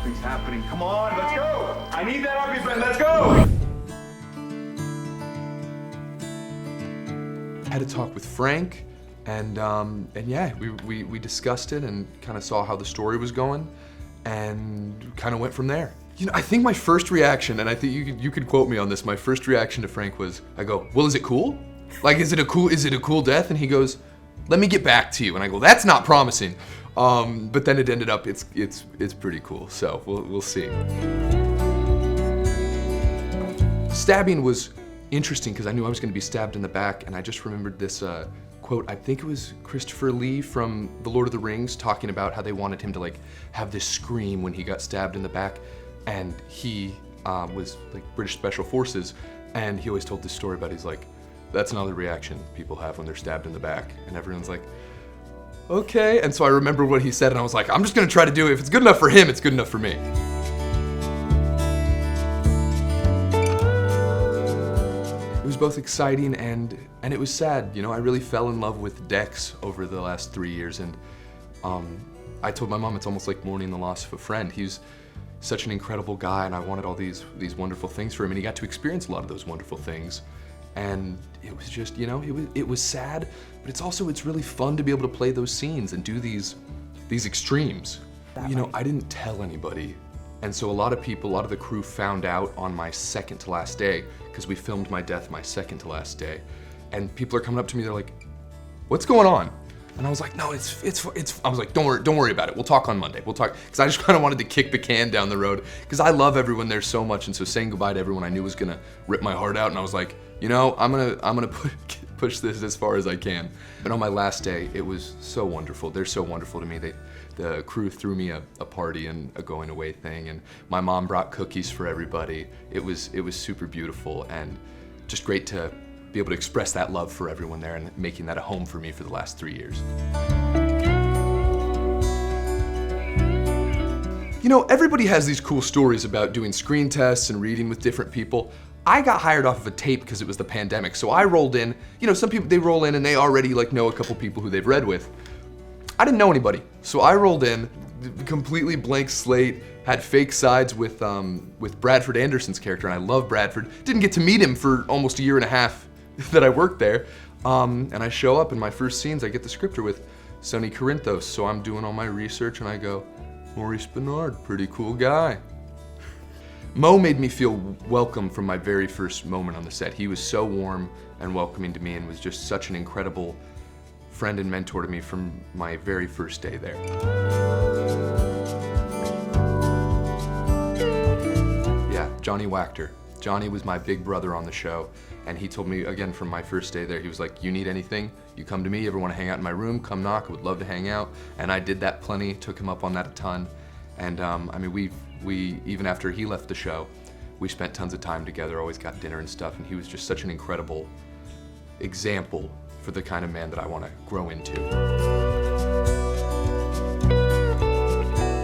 Nothing's happening. Come on, let's go. I need that ugly friend. Let's go. I had a talk with Frank, and yeah, we discussed it and kind of saw how the story was going, and kind of went from there. You know, I think my first reaction, and I think you could quote me on this. My first reaction to Frank was, I go, "Well, is it cool? Like, is it a cool death?" And he goes, "Let me get back to you." And I go, "That's not promising." But then it ended up it's pretty cool. So we'll see. Stabbing was interesting because I knew I was going to be stabbed in the back, and I just remembered this quote. I think it was Christopher Lee from The Lord of the Rings talking about how they wanted him to like have this scream when he got stabbed in the back, and he was like British Special Forces, and he always told this story about he's like, that's not the reaction people have when they're stabbed in the back, and everyone's like, okay. And so I remember what he said, and I was like, I'm just going to try to do it. If it's good enough for him, it's good enough for me. It was both exciting and it was sad. You know, I really fell in love with Dex over the last 3 years, and I told my mom it's almost like mourning the loss of a friend. He's such an incredible guy, and I wanted all these wonderful things for him, and he got to experience a lot of those wonderful things. And it was just, you know, it was sad, but it's really fun to be able to play those scenes and do these extremes. You know, I didn't tell anybody. And so a lot of the crew found out on my second to last day, because we filmed my death my second to last day. And people are coming up to me, they're like, "What's going on?" And I was like, "No, it's I was like, don't worry about it. We'll talk on Monday. We'll talk," because I just kind of wanted to kick the can down the road, because I love everyone there so much, and so saying goodbye to everyone I knew was gonna rip my heart out, and I was like, you know, I'm gonna push this as far as I can. And on my last day, it was so wonderful. They're so wonderful to me. The crew threw me a party and a going away thing, and my mom brought cookies for everybody. It was super beautiful, and just great to be able to express that love for everyone there and making that a home for me for the last 3 years. You know, everybody has these cool stories about doing screen tests and reading with different people. I got hired off of a tape because it was the pandemic, so I rolled in. You know, some people, they roll in and they already like know a couple people who they've read with. I didn't know anybody, so I rolled in, completely blank slate, had fake sides with Bradford Anderson's character, and I love Bradford. Didn't get to meet him for almost a year and a half that I worked there. And I show up in my first scenes, I get the scripter with Sonny Corinthos, so I'm doing all my research and I go, Maurice Bernard, pretty cool guy. Mo made me feel welcome from my very first moment on the set. He was so warm and welcoming to me and was just such an incredible friend and mentor to me from my very first day there. Yeah, Johnny Wachter. Johnny was my big brother on the show, and he told me, again, from my first day there, he was like, you need anything, you come to me. Ever want to hang out in my room, come knock, I would love to hang out. And I did that plenty, took him up on that a ton. And I mean, we even after he left the show, we spent tons of time together, always got dinner and stuff, and he was just such an incredible example for the kind of man that I want to grow into.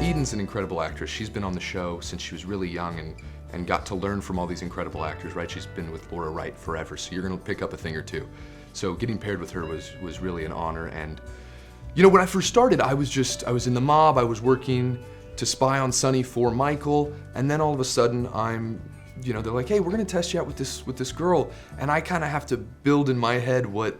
Eden's an incredible actress. She's been on the show since she was really young and got to learn from all these incredible actors, right? She's been with Laura Wright forever, so you're gonna pick up a thing or two. So getting paired with her was really an honor. And you know, when I first started, I was in the mob, I was working to spy on Sonny for Michael, and then all of a sudden you know, they're like, hey, we're gonna test you out with this girl, and I kind of have to build in my head what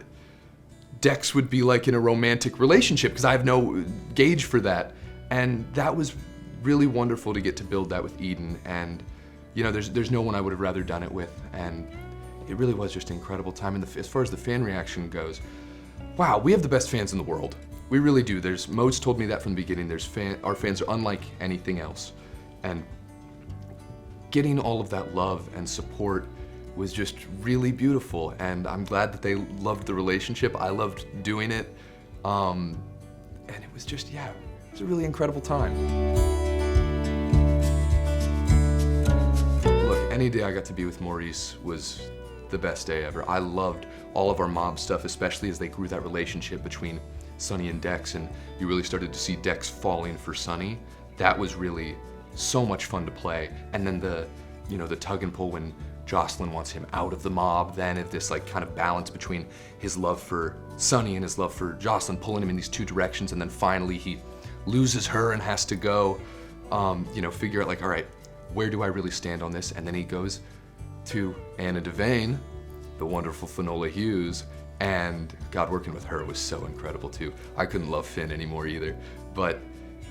Dex would be like in a romantic relationship, because I have no gauge for that. And that was really wonderful to get to build that with Eden. And you know, there's no one I would have rather done it with, and it really was just an incredible time. And as far as the fan reaction goes, wow, we have the best fans in the world. We really do. Mo's told me that from the beginning. Our fans are unlike anything else. And getting all of that love and support was just really beautiful. And I'm glad that they loved the relationship. I loved doing it. And it was just, yeah, it was a really incredible time. Look, any day I got to be with Maurice was the best day ever. I loved all of our mob stuff, especially as they grew that relationship between Sonny and Dex, and you really started to see Dex falling for Sonny. That was really so much fun to play. And then the tug and pull when Jocelyn wants him out of the mob, then at this like kind of balance between his love for Sonny and his love for Jocelyn, pulling him in these two directions, and then finally he loses her and has to go. figure out like, all right, where do I really stand on this? And then he goes to Anna Devane, the wonderful Finola Hughes, and God, working with her was so incredible too. I couldn't love Finn anymore either, but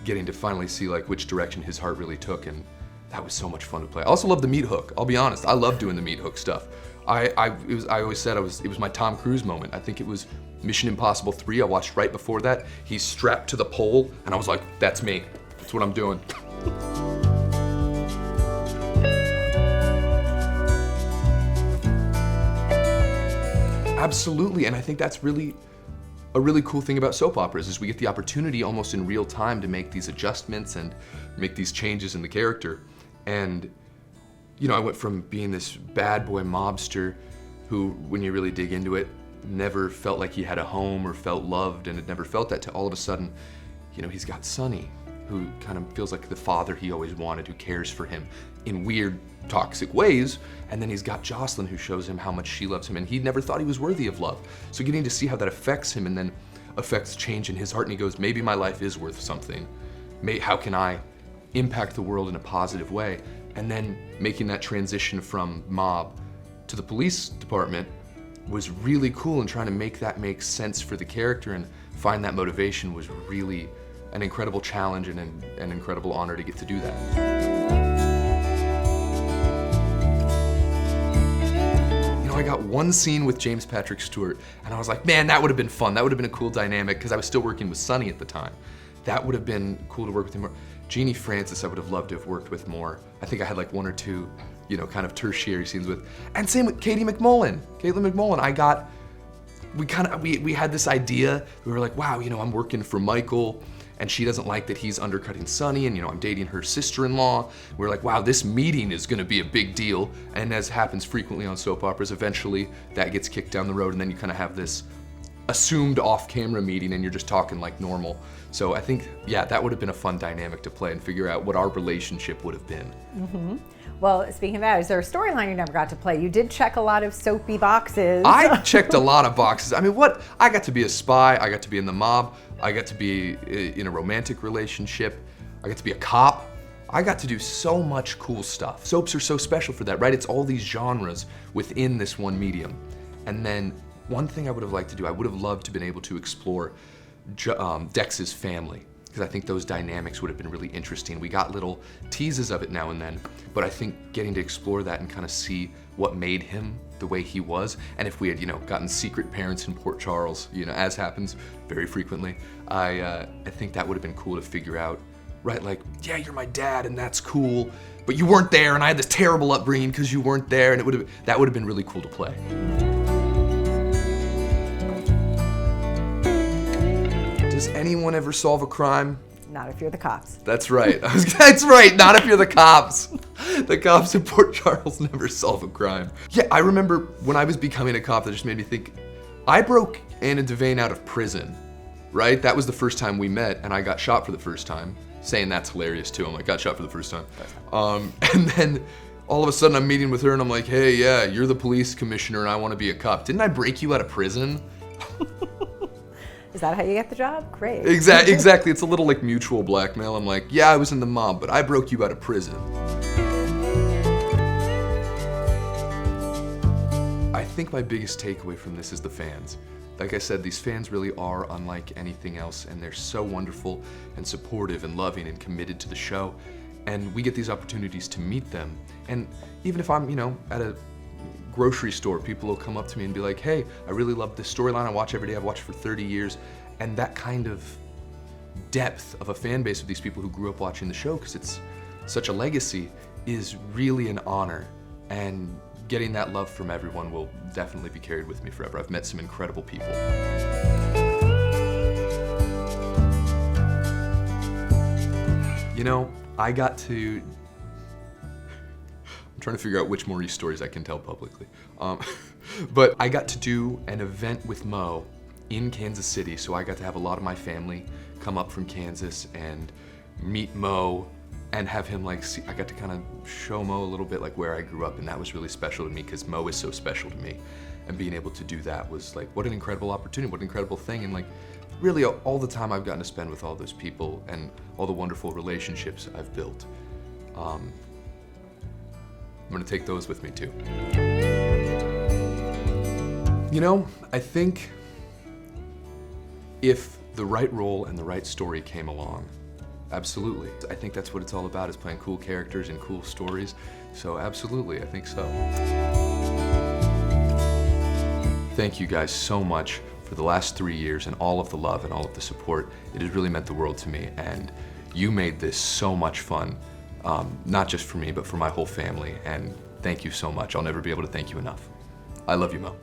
getting to finally see like which direction his heart really took, and that was so much fun to play. I also love the meat hook. I'll be honest, I love doing the meat hook stuff. I always said it was my Tom Cruise moment. I think it was Mission Impossible 3. I watched right before that. He's strapped to the pole, and I was like, that's me. That's what I'm doing. Absolutely, and I think that's really a really cool thing about soap operas is we get the opportunity almost in real time to make these adjustments and make these changes in the character. And I went from being this bad boy mobster who, when you really dig into it, never felt like he had a home or felt loved, and had never felt that, to all of a sudden, he's got Sonny, who kind of feels like the father he always wanted, who cares for him in weird, toxic ways. And then he's got Jocelyn, who shows him how much she loves him, and he never thought he was worthy of love. So getting to see how that affects him and then affects change in his heart, and he goes, maybe my life is worth something. How can I impact the world in a positive way? And then making that transition from mob to the police department was really cool, and trying to make that make sense for the character and find that motivation was really an incredible challenge and an incredible honor to get to do that. I got one scene with James Patrick Stewart, and I was like, man, that would have been fun. That would have been a cool dynamic, because I was still working with Sonny at the time. That would have been cool to work with him more. Jeannie Francis, I would have loved to have worked with more. I think I had like one or two, kind of tertiary scenes with. And same with Caitlin McMullen. We had this idea. We were like, wow, I'm working for Michael, and she doesn't like that he's undercutting Sonny, and I'm dating her sister-in-law. We're like, wow, this meeting is gonna be a big deal. And as happens frequently on soap operas, eventually that gets kicked down the road, and then you kind of have this assumed off-camera meeting, and you're just talking like normal. So I think, that would have been a fun dynamic to play and figure out what our relationship would have been. Mm-hmm. Well, speaking of that, is there a storyline you never got to play? You did check a lot of soapy boxes. I checked a lot of boxes. I mean, I got to be a spy, I got to be in the mob, I got to be in a romantic relationship, I got to be a cop. I got to do so much cool stuff. Soaps are so special for that, right? It's all these genres within this one medium. And then one thing I would have liked to do, I would have loved to have been able to explore Dex's family, because I think those dynamics would have been really interesting. We got little teases of it now and then, but I think getting to explore that and kind of see what made him the way he was, and if we had, gotten secret parents in Port Charles, as happens very frequently, I think that would have been cool to figure out, right? Like, yeah, you're my dad, and that's cool, but you weren't there, and I had this terrible upbringing because you weren't there, and that would have been really cool to play. Does anyone ever solve a crime? Not if you're the cops. That's right. That's right, not if you're the cops. The cops in Port Charles never solve a crime. Yeah, I remember when I was becoming a cop, that just made me think, I broke Anna Devane out of prison, right? That was the first time we met, and I got shot for the first time. Saying that's hilarious too. I'm like, got shot for the first time. And then all of a sudden I'm meeting with her, and I'm like, hey, yeah, you're the police commissioner, and I want to be a cop. Didn't I break you out of prison? Is that how you get the job? Great. Exactly. It's a little like mutual blackmail. I'm like, yeah, I was in the mob, but I broke you out of prison. I think my biggest takeaway from this is the fans. Like I said, these fans really are unlike anything else, and they're so wonderful and supportive and loving and committed to the show. And we get these opportunities to meet them. And even if I'm, at a grocery store, people will come up to me and be like, hey, I really love this storyline. I watch every day. I've watched for 30 years. And that kind of depth of a fan base of these people who grew up watching the show, because it's such a legacy, is really an honor. And getting that love from everyone will definitely be carried with me forever. I've met some incredible people. I got to... I'm trying to figure out which Maurice stories I can tell publicly. But I got to do an event with Mo in Kansas City, so I got to have a lot of my family come up from Kansas and meet Mo and have him I got to kind of show Mo a little bit like where I grew up, and that was really special to me because Mo is so special to me. and being able to do that was like, what an incredible opportunity, what an incredible thing. And like, really all the time I've gotten to spend with all those people and all the wonderful relationships I've built. I'm gonna take those with me too. You know, I think if the right role and the right story came along, absolutely. I think that's what it's all about, is playing cool characters and cool stories. So absolutely, I think so. Thank you guys so much for the last 3 years and all of the love and all of the support. It has really meant the world to me, and you made this so much fun, not just for me, but for my whole family, and thank you so much. I'll never be able to thank you enough. I love you, Mo.